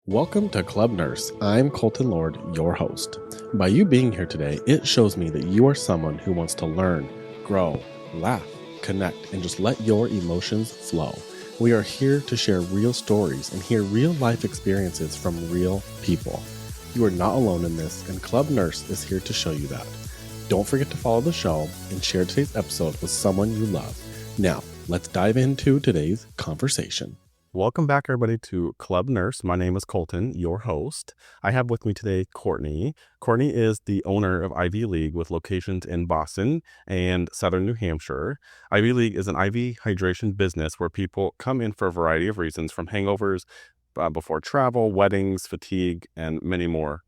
Welcome to Club Nurse. I'm Colton Lord, your host. By you being here today, it shows me that you are someone who wants to learn, grow, laugh, connect, and just let your emotions flow. We are here to share real stories and hear real life experiences from real people. You are not alone in this, and Club Nurse is here to show you that. Don't forget to follow the show and share today's episode with someone you love. Now, let's dive into today's conversation. Welcome back, everybody, to Club Nurse. My name is Colton, your host. I have with me today Courtney. Courtney is the owner of Ivy League with locations in Boston and Southern New Hampshire. Ivy League is an IV hydration business where people come in for a variety of reasons, from hangovers before travel, weddings, fatigue, and many more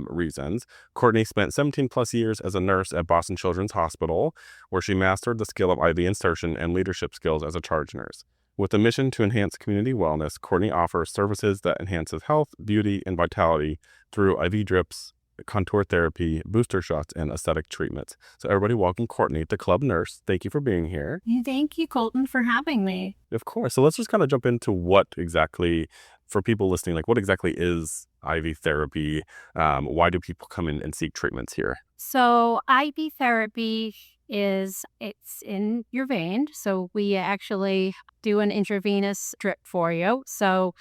reasons. Courtney spent 17 plus years as a nurse at Boston Children's Hospital, where she mastered the skill of IV insertion and leadership skills as a charge nurse. With a mission to enhance community wellness, Courtney offers services that enhances health, beauty, and vitality through IV drips, contour therapy, booster shots, and aesthetic treatments. So everybody, welcome Courtney to Club Nurse. Thank you for being here. Thank you, Colton, for having me. Of course. So let's just kind of jump into what exactly, for people listening, like what exactly is IV therapy? Why do people come in and seek treatments here? So IV therapy it's in your vein. So we actually do an intravenous drip for you. So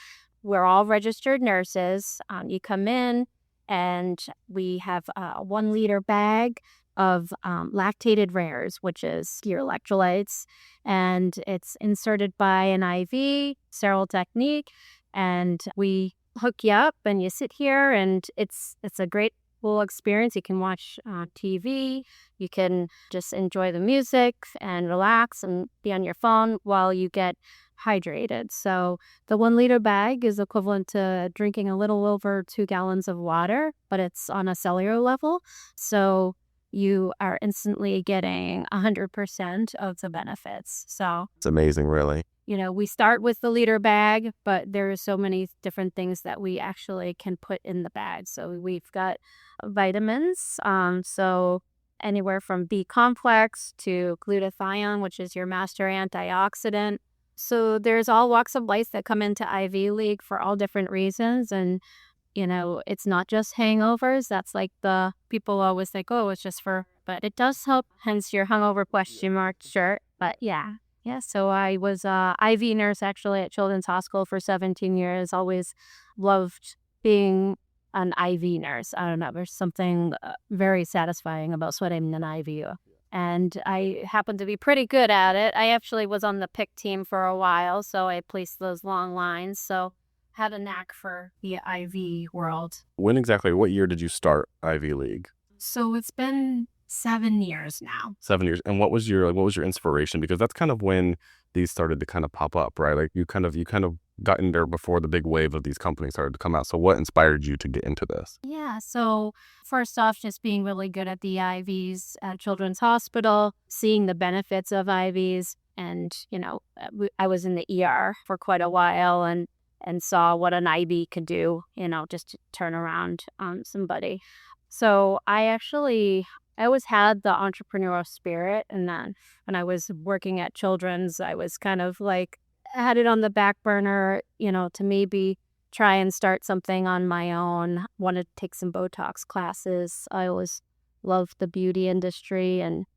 we're all registered nurses. You come in and we have a 1 liter bag of lactated rares, which is your electrolytes. And it's inserted by an IV sterile technique. And we hook you up and you sit here, and it's a great cool experience. You can watch TV, you can just enjoy the music and relax and be on your phone while you get hydrated. So the 1 liter bag is equivalent to drinking a little over 2 gallons of water, but it's on a cellular level. So you are instantly getting 100% of the benefits. So It's amazing, really. we start with the liter bag, but there are so many different things that we actually can put in the bag. So we've got vitamins, so anywhere from B complex to glutathione, which is your master antioxidant. So there's all walks of life that come into Ivy League for all different reasons. And, it's not just hangovers. That's like the people always think, oh, it's just but it does help, hence your hungover question mark shirt. But yeah, so I was a IV nurse actually at Children's Hospital for 17 years. Always loved being an IV nurse. I don't know, there's something very satisfying about sweating an IV. And I happened to be pretty good at it. I actually was on the pick team for a while, so I placed those long lines. So had a knack for the IV world. What year did you start Ivy League? So it's been 7 years now. 7 years. And what was your inspiration? Because that's kind of when these started to kind of pop up, right? Like you kind of got in there before the big wave of these companies started to come out. So what inspired you to get into this? Yeah, so first off, just being really good at the IVs at Children's Hospital, seeing the benefits of IVs. And, I was in the ER for quite a while and saw what an IV could do, just to turn around somebody. So I always had the entrepreneurial spirit, and then when I was working at Children's, I was kind of like had it on the back burner, to maybe try and start something on my own. Wanted to take some Botox classes. I always loved the beauty industry, and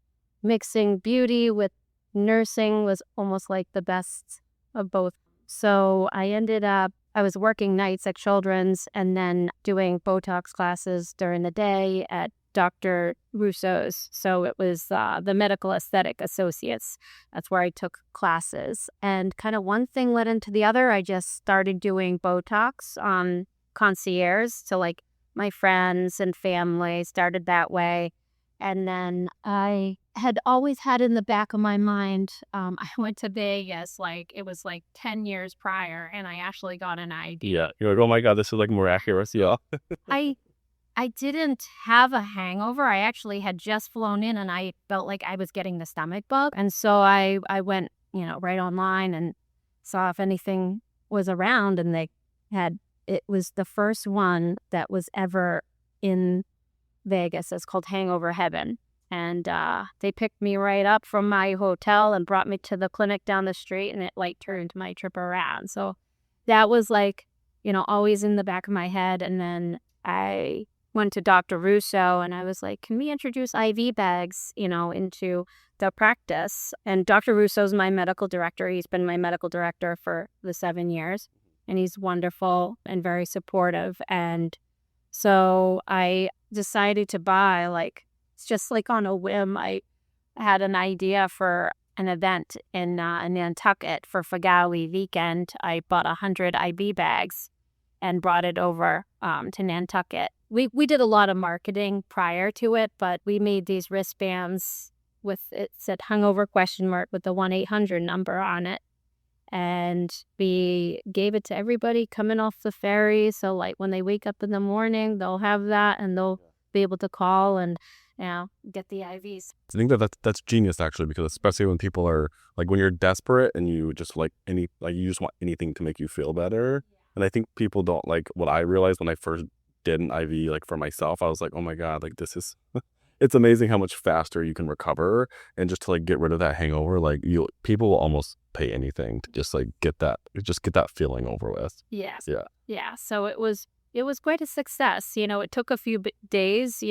mixing beauty with nursing was almost like the best of both. So I was working nights at Children's and then doing Botox classes during the day at Dr. Russo's. So it was the Medical Aesthetic Associates. That's where I took classes. And kind of one thing led into the other. I just started doing Botox on concierge. So like my friends and family started that way. And then I had always had in the back of my mind, I went to Vegas, it was 10 years prior, and I actually got an ID. Yeah. You're like, oh my God, this is like miraculous. Yeah. I didn't have a hangover. I actually had just flown in and I felt like I was getting the stomach bug. And so I went, right online and saw if anything was around, and it was the first one that was ever in Vegas. It's called Hangover Heaven. And they picked me right up from my hotel and brought me to the clinic down the street, and it turned my trip around. So that was always in the back of my head. And then I went to Dr. Russo and I was like, can we introduce IV bags, into the practice? And Dr. Russo's my medical director. He's been my medical director for the 7 years, and he's wonderful and very supportive. And so I decided to buy, it's just like on a whim. I had an idea for an event in Nantucket for Fagawi weekend. I bought 100 IV bags and brought it over to Nantucket. We did a lot of marketing prior to it, but we made these wristbands with, it said hangover ? With the 1-800 number on it. And we gave it to everybody coming off the ferry. So like when they wake up in the morning, they'll have that and they'll be able to call and get the IVs. I think that's genius actually, because especially when people are like, when you're desperate and you just you just want anything to make you feel better. And I think people don't like what I realized when I first did an IV, like for myself, I was like, oh my God, like this is, it's amazing how much faster you can recover. And just to like get rid of that hangover, like people will almost pay anything to just like get that feeling over with. Yes. Yeah. Yeah. So it was quite a success. It took a few days,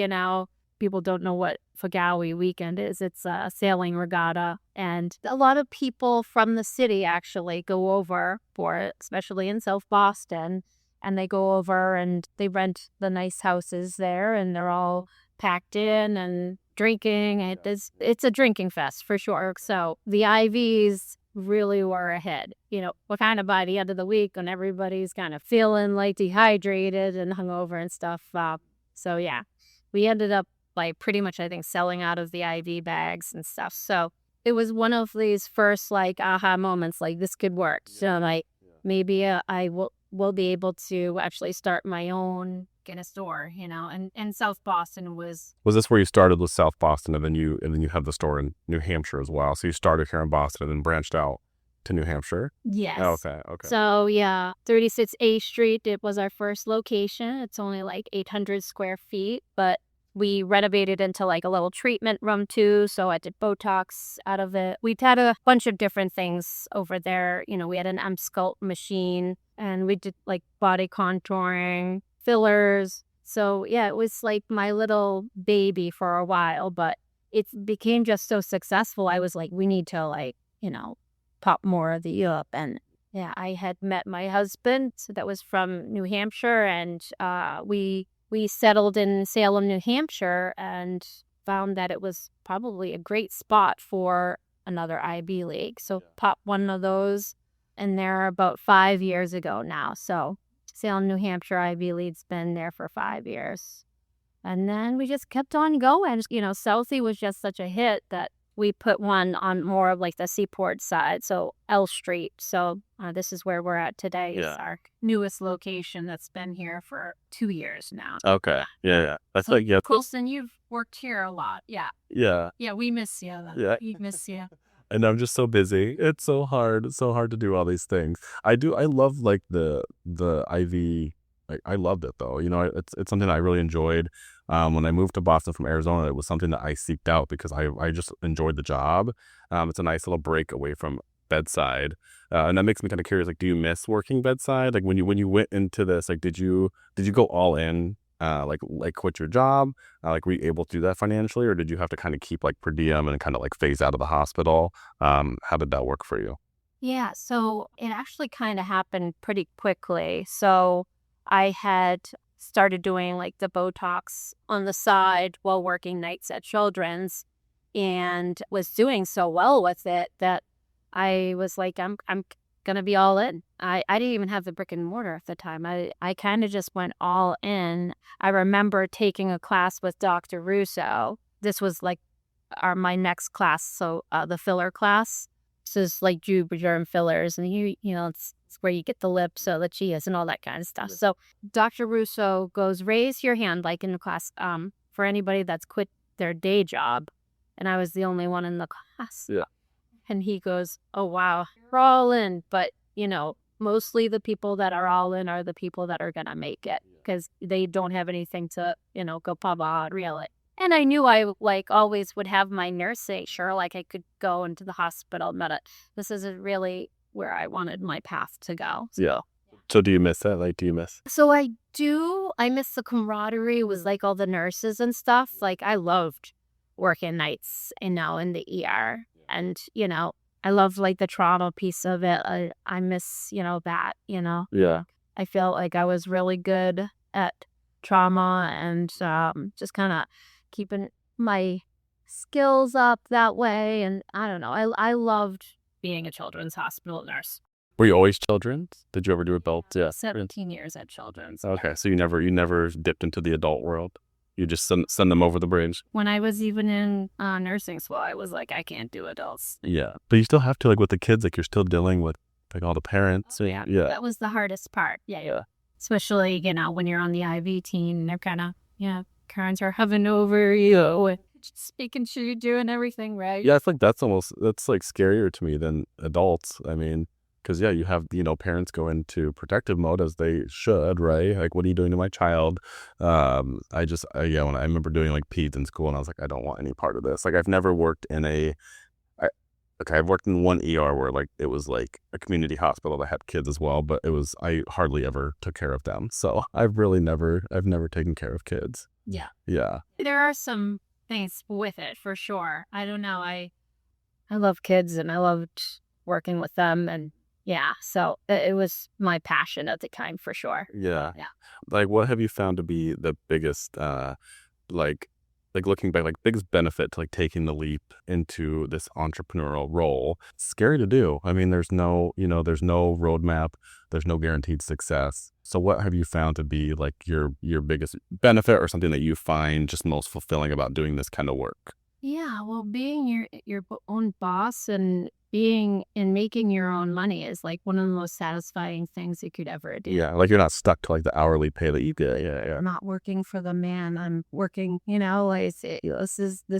people don't know what Fagawi weekend is. It's a sailing regatta. And a lot of people from the city actually go over for it, especially in South Boston. And they go over and they rent the nice houses there and they're all packed in and drinking. It's a drinking fest for sure. So the IVs really were ahead. We're kind of by the end of the week when everybody's kind of feeling like dehydrated and hungover and stuff. So yeah, we ended up like pretty much, I think, selling out of the IV bags and stuff. So it was one of these first like aha moments, like this could work. So like maybe I will be able to actually start my own in a store, and South Boston was this where you started with South Boston and then you have the store in New Hampshire as well. So you started here in Boston and then branched out to New Hampshire? Yes. Oh, okay. So yeah, 36 A Street, it was our first location. It's only like 800 square feet, but we renovated into like a little treatment room too. So I did Botox out of it. We had a bunch of different things over there. We had an M-Sculpt machine and we did like body contouring, fillers. So yeah, it was like my little baby for a while, but it became just so successful. I was like, we need to pop more of the up. And yeah, I had met my husband that was from New Hampshire, and we settled in Salem, New Hampshire, and found that it was probably a great spot for another IB league. So popped one of those, and they're about 5 years ago now. So Salem, New Hampshire IB League's been there for 5 years. And then we just kept on going. Southie was just such a hit that we put one on more of like the Seaport side, so L Street. So this is where we're at today. Yeah. It's our newest location that's been here for 2 years now. Okay. Yeah. That's So, like, yeah. Colton, you've worked here a lot. Yeah. Yeah. Yeah, we miss you. Yeah. We miss you. And I'm just so busy. It's so hard to do all these things. I love like the IV. I loved it though. It's something I really enjoyed. When I moved to Boston from Arizona, it was something that I seeked out because I just enjoyed the job. It's a nice little break away from bedside. And that makes me kind of curious, like, do you miss working bedside? Like when you went into this, like, did you go all in? Like quit your job? Like, were you able to do that financially, or did you have to kind of keep like per diem and kind of like phase out of the hospital? How did that work for you? Yeah, so it actually kind of happened pretty quickly. So I had started doing like the Botox on the side while working nights at Children's, and was doing so well with it that I was like, I'm gonna be all in. I didn't even have the brick and mortar at the time. I kind of just went all in. I remember taking a class with Dr. Russo. This was like my next class, so the filler class. So it's like Juvederm fillers, and it's where you get the lips, so the chias and all that kind of stuff. So Dr. Russo goes, raise your hand, like in the class, for anybody that's quit their day job. And I was the only one in the class. Yeah. And he goes, oh, wow, we're all in. But, mostly the people that are all in are the people that are going to make it, because they don't have anything to, go pub on, really. And I knew I, always would have my nursing. Sure, I could go into the hospital, but this isn't really where I wanted my path to go. Yeah. So do you miss that? Like, do you miss? So I do. I miss the camaraderie with like all the nurses and stuff. Like I loved working nights and now in the ER. And, I love like the trauma piece of it. I miss, that, Yeah. I felt like I was really good at trauma and just kind of keeping my skills up that way. And I don't know. I loved being a children's hospital nurse. Were you always children's? Did you ever do adults? Yeah. 17 years at children's. Okay, so you never dipped into the adult world. You just send them over the bridge. When I was even in nursing school, I was like, I can't do adults. Yeah, but you still have to, like, with the kids, like, you're still dealing with like all the parents. Oh, yeah. Yeah. That was the hardest part. Yeah. Especially, when you're on the IV team, they're kind of, parents are hovering over you and just making sure you're doing everything right. Yeah, I feel like that's like scarier to me than adults. I mean, because you have, parents go into protective mode as they should, right? Like, what are you doing to my child? When I remember doing like peds in school, and I was like, I don't want any part of this. Like, I've never worked in I've worked in one ER where like it was like a community hospital that had kids as well, but I hardly ever took care of them. So I've never taken care of kids. Yeah. Yeah. There are some things with it for sure. I don't know. I love kids and I loved working with them, and so it was my passion at the time for sure. Yeah. Yeah. Like, what have you found to be the biggest, like, looking back, like, biggest benefit to like taking the leap into this entrepreneurial role? It's scary to do. I mean, there's no roadmap, there's no guaranteed success. So what have you found to be like your biggest benefit, or something that you find just most fulfilling about doing this kind of work? Yeah, well, being your own boss and making your own money is like one of the most satisfying things you could ever do. Yeah, like you're not stuck to like the hourly pay that you get. Yeah. I'm not working for the man. I'm working, this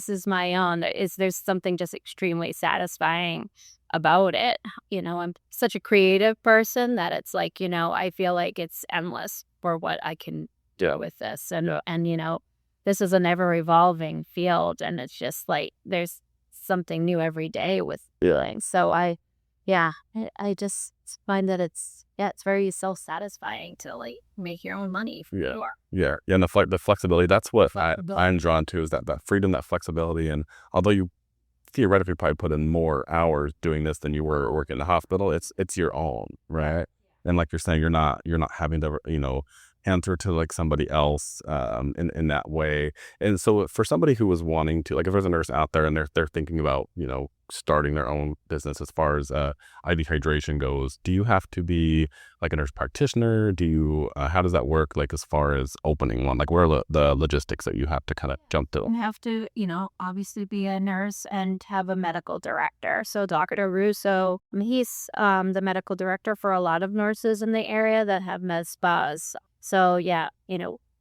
is my own. There's something just extremely satisfying about it. I'm such a creative person that it's like, I feel like it's endless for what I can do with this. And this is an ever evolving field, and it's just like there's something new every day with doing. So I just find that it's very self-satisfying to like make your own money for sure. Yeah. And the flexibility, that's what Flexibility. I'm drawn to, is that freedom, that flexibility. And although you theoretically probably put in more hours doing this than you were working in the hospital, it's your own, right? And like you're saying, you're not having to, answer to like somebody else in that way. And so for somebody who was wanting to, like, if there's a nurse out there and they're thinking about, starting their own business as far as IV hydration goes, do you have to be like a nurse practitioner? Do you how does that work, like, as far as opening one? Like, where are the logistics that you have to kind of jump to? You have to, obviously be a nurse and have a medical director. So Dr. Russo, he's the medical director for a lot of nurses in the area that have med spas. So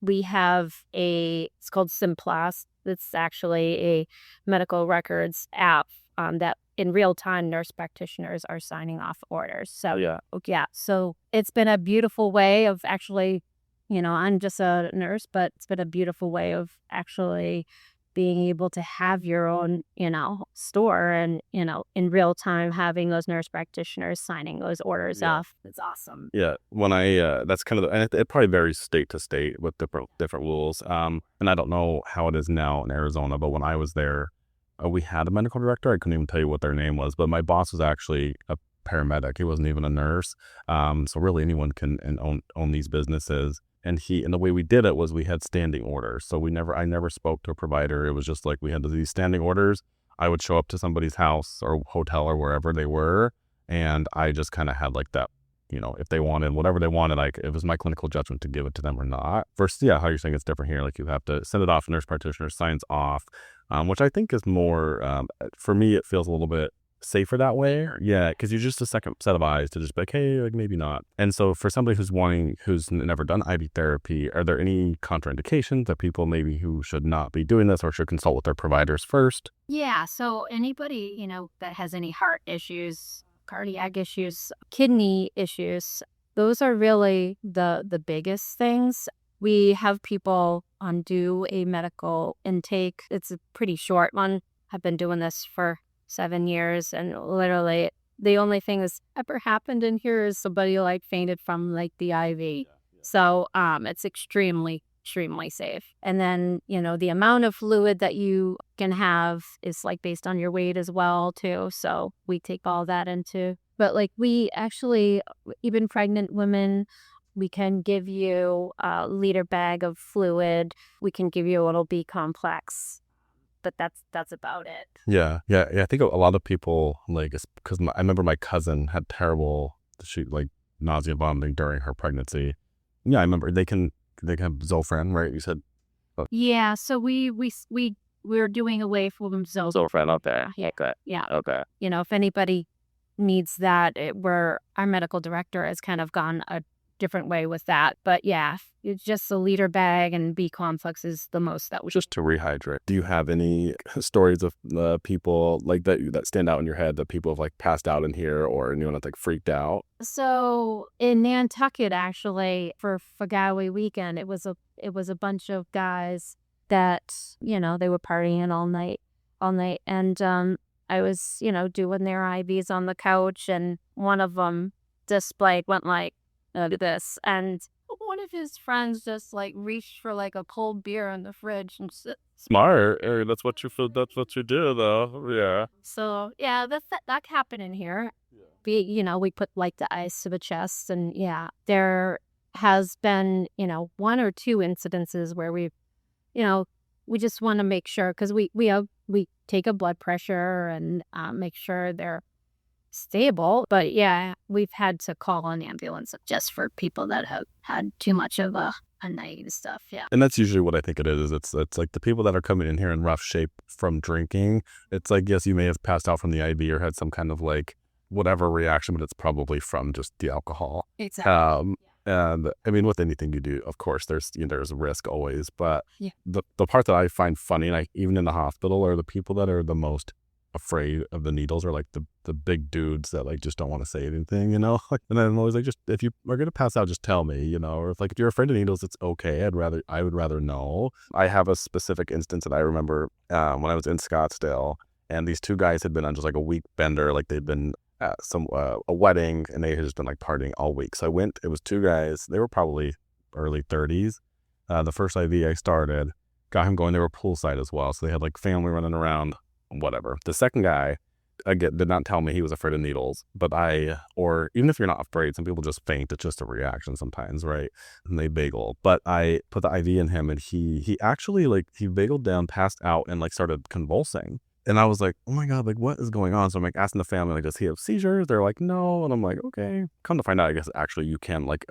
we have it's called Simplast. It's actually a medical records app that in real time nurse practitioners are signing off orders. So so it's been a beautiful way of actually, I'm just a nurse, but it's been a beautiful way of actually being able to have your own, store and, in real time having those nurse practitioners signing those orders off. It's awesome. Yeah, when that's kind of, and it probably varies state to state with different rules. And I don't know how it is now in Arizona, but when I was there, we had a medical director. I couldn't even tell you what their name was, but my boss was actually a paramedic. He wasn't even a nurse. So really anyone can own these businesses. And the way we did it was we had standing orders. So I never spoke to a provider. It was just like we had these standing orders. I would show up to somebody's house or hotel or wherever they were, and I just kind of had like that, if they wanted whatever they wanted, like it was my clinical judgment to give it to them or not. Versus, how you're saying it's different here. Like, you have to send it off, nurse practitioner signs off, which I think is more, for me, it feels a little bit safer that way. Yeah, because you're just a second set of eyes to just be like, hey, like, maybe not. And so for somebody who's never done IV therapy, are there any contraindications that people maybe who should not be doing this or should consult with their providers first? Yeah, so anybody, that has any heart issues, cardiac issues, kidney issues, those are really the biggest things. We have people do a medical intake. It's a pretty short one. I've been doing this for 7 years, and literally The only thing that's ever happened in here is somebody like fainted from like the IV. So it's extremely, extremely safe. And then, the amount of fluid that you can have is like based on your weight as well too. So we take all that into, but like we actually, even pregnant women, we can give you a liter bag of fluid. We can give you a little B complex, but that's about it. Yeah. I think a lot of people, like, because I remember my cousin had like nausea, vomiting during her pregnancy. Yeah, I remember they can have Zofran, right? You said. Yeah, so we're doing away from Zofran. Okay. Yeah, Okay. yeah. Okay. If anybody needs that, our medical director has kind of gone a different way with that. But yeah, it's just a liter bag, and B complex is the most that we. Just to rehydrate. Do you have any stories of people like that stand out in your head that people have like passed out in here, or anyone that's like freaked out? So in Nantucket, actually, for Fagawi weekend, it was a bunch of guys that they were partying all night, and I was doing their IVs on the couch, and one of them went like this, and one of his friends just like reached for like a cold beer in the fridge and Smart. That's what you feel. That's what you do, though. Yeah. so yeah, that happened in here. We put like the ice to the chest, and yeah, there has been, one or two incidences where we just want to make sure, because we take a blood pressure and make sure they're stable. But yeah, we've had to call an ambulance just for people that have had too much of a night and stuff. Yeah. And that's usually what I think it is. It's like the people that are coming in here in rough shape from drinking. It's like, yes, you may have passed out from the IV or had some kind of like whatever reaction, but it's probably from just the alcohol. Exactly. And I mean, with anything you do, of course, there's there's a risk always. But Yeah. the part that I find funny, like even in the hospital, are the people that are the most afraid of the needles, are like the big dudes that like just don't want to say anything, and then I'm always like, just if you are gonna pass out, just tell me, or if you're afraid of needles, it's okay. I would rather know. I have a specific instance that I remember when I was in Scottsdale, and these two guys had been on just like a week bender, like they'd been at a wedding, and they had just been like partying all week. So I went. It was two guys. They were probably early 30s. The first IV I started, got him going. They were poolside as well, so they had like family running around, whatever. The second guy, again, did not tell me he was afraid of needles, but or even if you're not afraid, some people just faint. It's just a reaction sometimes, right? And they bagel. But I put the IV in him, and he actually he bageled down, passed out, and like started convulsing. And I was like, oh my God, like what is going on? So I'm like asking the family, like, does he have seizures? They're like, no. And I'm like, okay. Come to find out, I guess actually you can like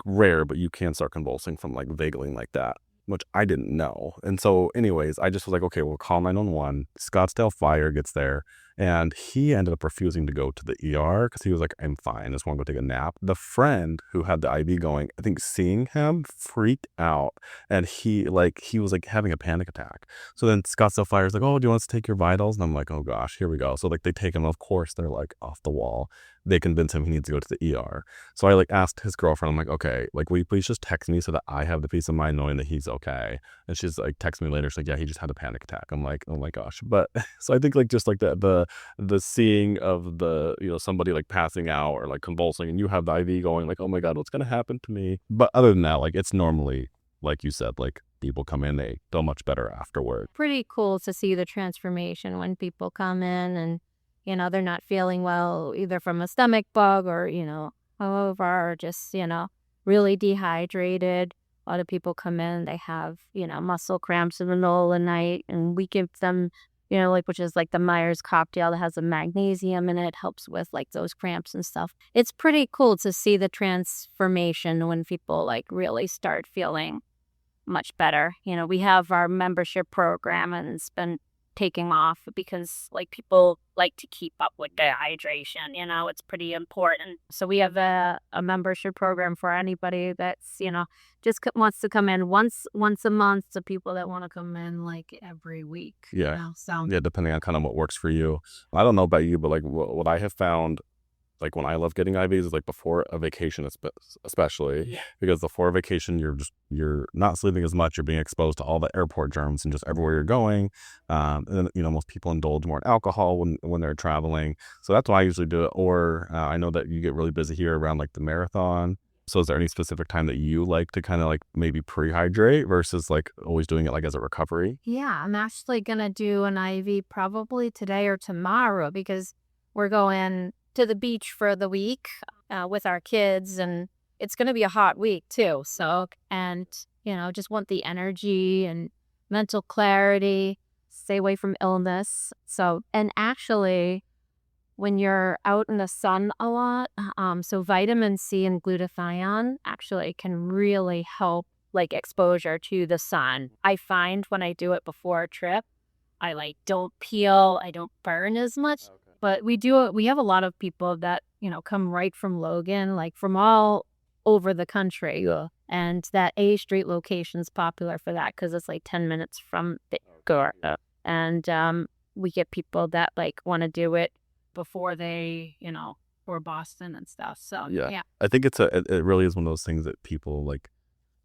rare, but you can start convulsing from like vageling like that, which I didn't know. And so anyways, I just was like, okay, we'll call 911. Scottsdale Fire gets there, and he ended up refusing to go to the ER because he was like, I'm fine, I just want to go take a nap. The friend who had the IV going, I think seeing him, freaked out, and he was like having a panic attack. So then Scottsdale Fire is like, oh, do you want us to take your vitals? And I'm like, oh gosh, here we go. So like they take him, of course they're like off the wall. They convince him he needs to go to the ER. So I like asked his girlfriend, I'm like, okay, like will you please just text me so that I have the peace of mind knowing that he's okay? And she's like, text me later. She's like, yeah, he just had a panic attack. I'm like, oh my gosh. But so I think like just like the seeing of the somebody like passing out or like convulsing, and you have the IV going, like, oh my God, what's gonna happen to me? But other than that, like it's normally, like you said, like people come in, they feel much better afterward. Pretty cool to see the transformation when people come in and they're not feeling well, either from a stomach bug or however, or just really dehydrated. A lot of people come in, they have muscle cramps in the middle of the night, and we give them which is like the Myers cocktail that has a magnesium in it, helps with like those cramps and stuff. It's pretty cool to see the transformation when people like really start feeling much better. We have our membership program, and it's been taking off because like people like to keep up with the hydration. It's pretty important. So we have a membership program for anybody that's just wants to come in once a month, to people that want to come in like every week. Yeah. So yeah, depending on kind of what works for you. I don't know about you, but like what I have found like when I love getting IVs is like before a vacation, especially because before a vacation, you're not sleeping as much. You're being exposed to all the airport germs and just everywhere you're going. And then, most people indulge more in alcohol when they're traveling. So that's why I usually do it. Or I know that you get really busy here around like the marathon. So is there any specific time that you like to kind of like maybe pre-hydrate versus like always doing it like as a recovery? Yeah, I'm actually going to do an IV probably today or tomorrow because we're going to the beach for the week with our kids, and it's going to be a hot week too. So, and, just want the energy and mental clarity, stay away from illness. So, and actually, when you're out in the sun a lot, so vitamin C and glutathione actually can really help like exposure to the sun. I find when I do it before a trip, I like don't peel, I don't burn as much. Okay. But we have a lot of people that, come right from Logan, like from all over the country. Yeah. And that A Street location's popular for that because it's like 10 minutes from the Gorda. And we get people that like want to do it before they, for Boston and stuff. So, yeah. I think it really is one of those things that people like,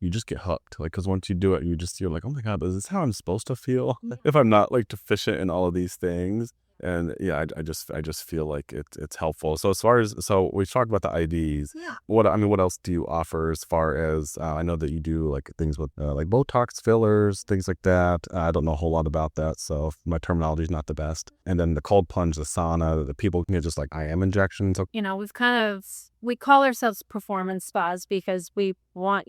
you just get hooked. Like, because once you do it, you're like, oh my God, is this how I'm supposed to feel if I'm not like deficient in all of these things? And yeah, I just feel like it's helpful. So so we talked about the IDs. Yeah. What else do you offer as far as, I know that you do like things with like Botox fillers, things like that. I don't know a whole lot about that, so my terminology is not the best. And then the cold plunge, the sauna, the people can get just like IM injections. We call ourselves performance spas because we want,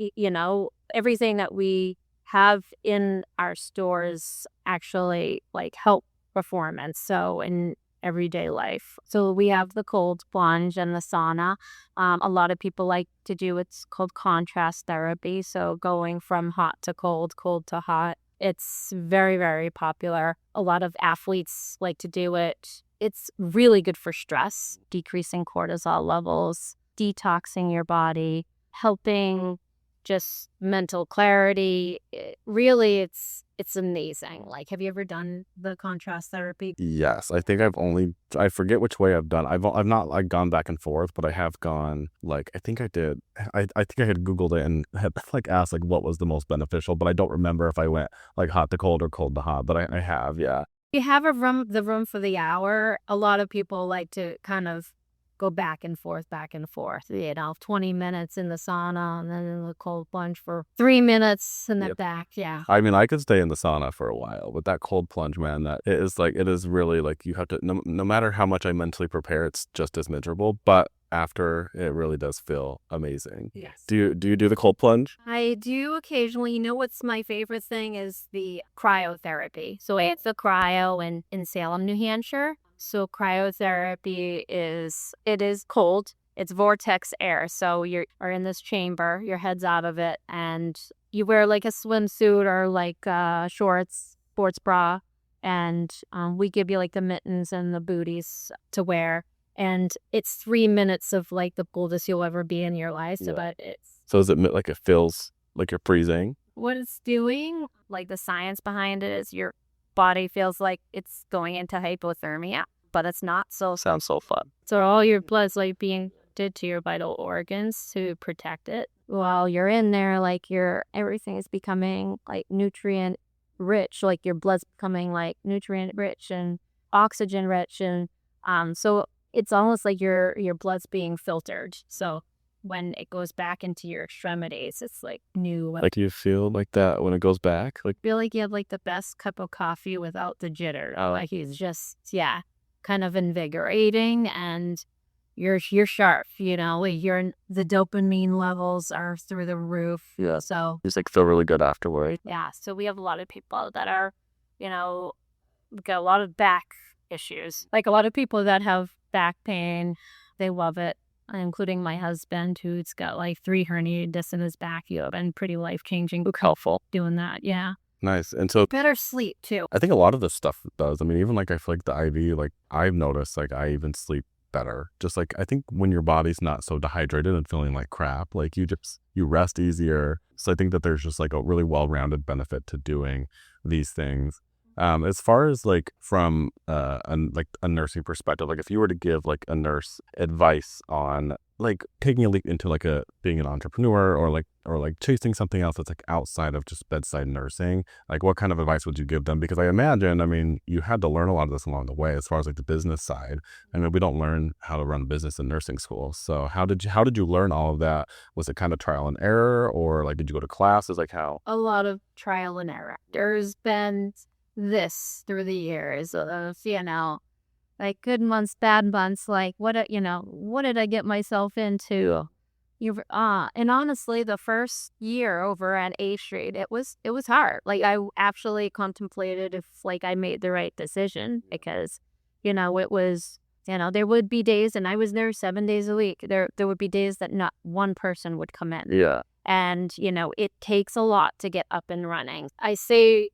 everything that we have in our stores actually like help performance. So in everyday life. So we have the cold plunge and the sauna. A lot of people like to do it's called contrast therapy. So going from hot to cold, cold to hot. It's very, very popular. A lot of athletes like to do it. It's really good for stress, decreasing cortisol levels, detoxing your body, helping just mental clarity. Really, it's amazing. Like, have you ever done the contrast therapy? Yes, I think I forget which way I've done. I've not like gone back and forth, but I have gone like, I think I did. I think I had Googled it and had like asked like what was the most beneficial, but I don't remember if I went like hot to cold or cold to hot, but I have, yeah. You have the room for the hour. A lot of people like to kind of go back and forth, 20 minutes in the sauna and then in the cold plunge for 3 minutes and then back. Yeah. I mean, I could stay in the sauna for a while, but that cold plunge, man, that it is really like you have to, no matter how much I mentally prepare, it's just as miserable, but after it really does feel amazing. Yes. Do you do the cold plunge? I do occasionally. You know what's my favorite thing is the cryotherapy. So it's the cryo in Salem, New Hampshire. So cryotherapy is cold. It's vortex air. So you are in this chamber, your head's out of it, and you wear like a swimsuit or like shorts, sports bra, and we give you like the mittens and the booties to wear. And it's 3 minutes of like the coldest you'll ever be in your life. So, but so is it like it feels like you're freezing? What it's doing, like the science behind it is your body feels like it's going into hypothermia, but it's not. So sounds so fun. So all your blood's like being did to your vital organs to protect it. While you're in there, like everything is becoming like nutrient rich, like your blood's becoming like nutrient rich and oxygen rich, and so it's almost like your blood's being filtered. So when it goes back into your extremities, it's like new. Like you feel like that when it goes back? Like feel like you have like the best cup of coffee without the jitter. Oh. Like it's just, kind of invigorating and you're sharp, the dopamine levels are through the roof. Yeah. So just like feel really good afterward. Yeah. So we have a lot of people that are, got a lot of back issues. Like a lot of people that have back pain, they love it. Including my husband, who's got like 3 herniated discs in his back. You've been pretty life-changing. Helpful. Doing that, yeah. Nice. And so better sleep too. I think a lot of this stuff does. I mean, even like I feel like the IV, like I've noticed like I even sleep better. Just like I think when your body's not so dehydrated and feeling like crap, like you rest easier. So I think that there's just like a really well-rounded benefit to doing these things. As far as like from like a nursing perspective, like if you were to give like a nurse advice on like taking a leap into like being an entrepreneur or like chasing something else that's like outside of just bedside nursing, like what kind of advice would you give them? Because I imagine, I mean, you had to learn a lot of this along the way as far as like the business side. I mean, we don't learn how to run a business in nursing school. So how did you learn all of that? Was it kind of trial and error, or like did you go to classes? Like how? A lot of trial and error. There's been this through the years of, like good months, bad months, like what did I get myself into? And honestly, the first year over at A Street, it was hard. Like I actually contemplated if like I made the right decision because, it was, there would be days, and I was there 7 days a week. There would be days that not one person would come in. Yeah. And, it takes a lot to get up and running. I say,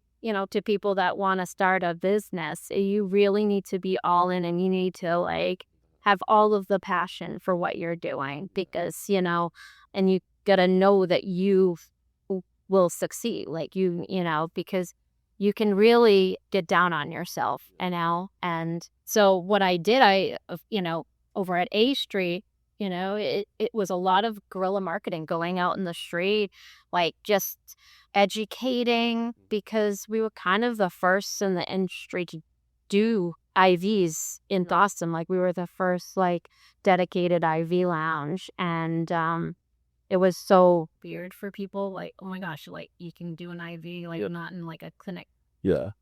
to people that want to start a business, you really need to be all in, and you need to like have all of the passion for what you're doing because, and you got to know that you will succeed. Like because you can really get down on yourself, and so what I did, over at A Street, it was a lot of guerrilla marketing, going out in the street, like just educating, because we were kind of the first in the industry to do IVs in Boston. Like we were the first like dedicated IV lounge, and it was so weird for people. Like, oh my gosh, like you can do an IV, like not in like a clinic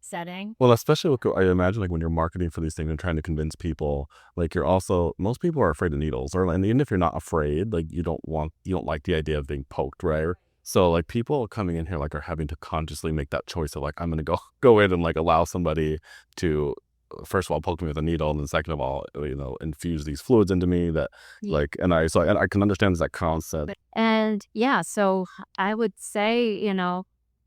setting. Well, especially I imagine like when you're marketing for these things and trying to convince people, like most people are afraid of needles, and even if you're not afraid, like you don't like the idea of being poked, right? So like people coming in here like are having to consciously make that choice of like, I'm going to go in and like allow somebody to, first of all, poke me with a needle, and then second of all, infuse these fluids into me that like, and I can understand that concept. And yeah, so I would say,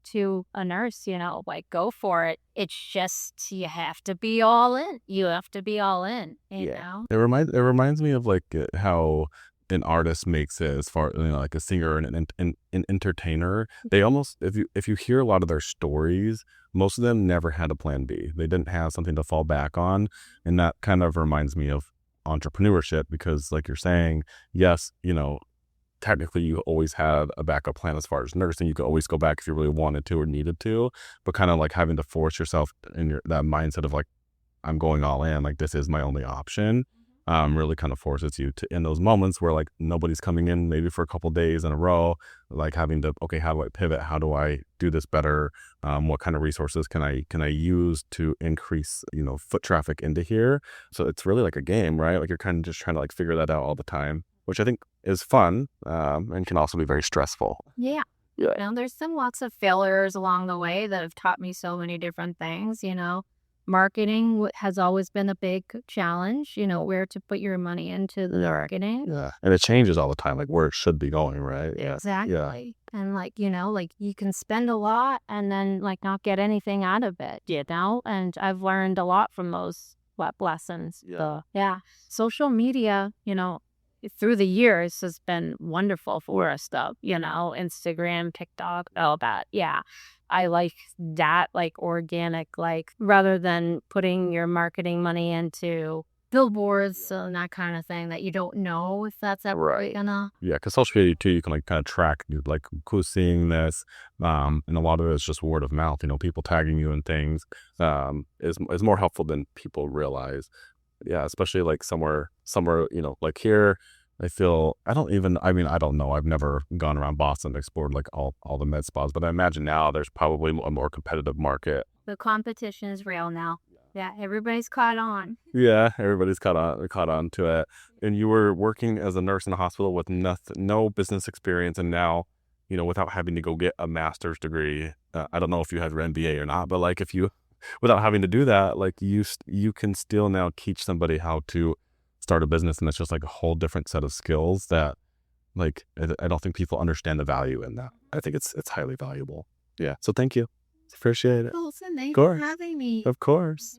to a nurse, like go for it. It's just, you have to be all in. You have to be all in, you know? It reminds me of like how an artist makes it, as far like a singer and an entertainer. They almost, if you hear a lot of their stories, most of them never had a plan B. They didn't have something to fall back on, and that kind of reminds me of entrepreneurship, because like you're saying, yes, technically you always had a backup plan as far as nursing. You could always go back if you really wanted to or needed to, but kind of like having to force yourself in that mindset of like, I'm going all in, like this is my only option. Really kind of forces you to, in those moments where like nobody's coming in maybe for a couple days in a row, like having to, okay, how do I pivot? How do I do this better? What kind of resources can I use to increase, foot traffic into here? So it's really like a game, right? Like you're kind of just trying to like figure that out all the time, which I think is fun, and can also be very stressful. Yeah. There's lots of failures along the way that have taught me so many different things, Marketing has always been a big challenge, where to put your money into the marketing. Yeah. And it changes all the time, like where it should be going, right? Exactly. Yeah. And like, like you can spend a lot and then like not get anything out of it, And I've learned a lot from those lessons. Yeah. Social media, through the years has been wonderful for us stuff, Instagram, TikTok, all that. Yeah. I like that, like organic, like rather than putting your marketing money into billboards and that kind of thing that you don't know if that's ever gonna. Yeah, because social media too, you can like kind of track like who's seeing this, and a lot of it is just word of mouth. People tagging you and things is more helpful than people realize. Yeah, especially like somewhere, like here. I don't know. I've never gone around Boston and explored like all the med spas, but I imagine now there's probably a more competitive market. The competition is real now. Yeah, everybody's caught on. Yeah, everybody's caught on to it. And you were working as a nurse in a hospital with no business experience, and now, without having to go get a master's degree. I don't know if you have your MBA or not, but like if you, without having to do that, like you can still now teach somebody how to start a business, and it's just like a whole different set of skills that like I don't think people understand the value in that. I think it's highly valuable. Yeah. So thank you. Appreciate it. Colton, thanks for having me. Of course.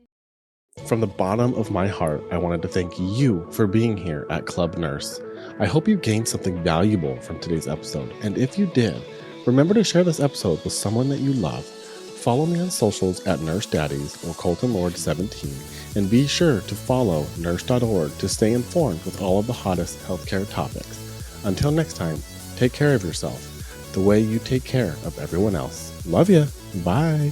From the bottom of my heart, I wanted to thank you for being here at Club Nurse. I hope you gained something valuable from today's episode. And if you did, remember to share this episode with someone that you love. Follow me on socials at Nurse Daddies or Colton Lord 17, and be sure to follow Nurse.org to stay informed with all of the hottest healthcare topics. Until next time, take care of yourself the way you take care of everyone else. Love ya. Bye.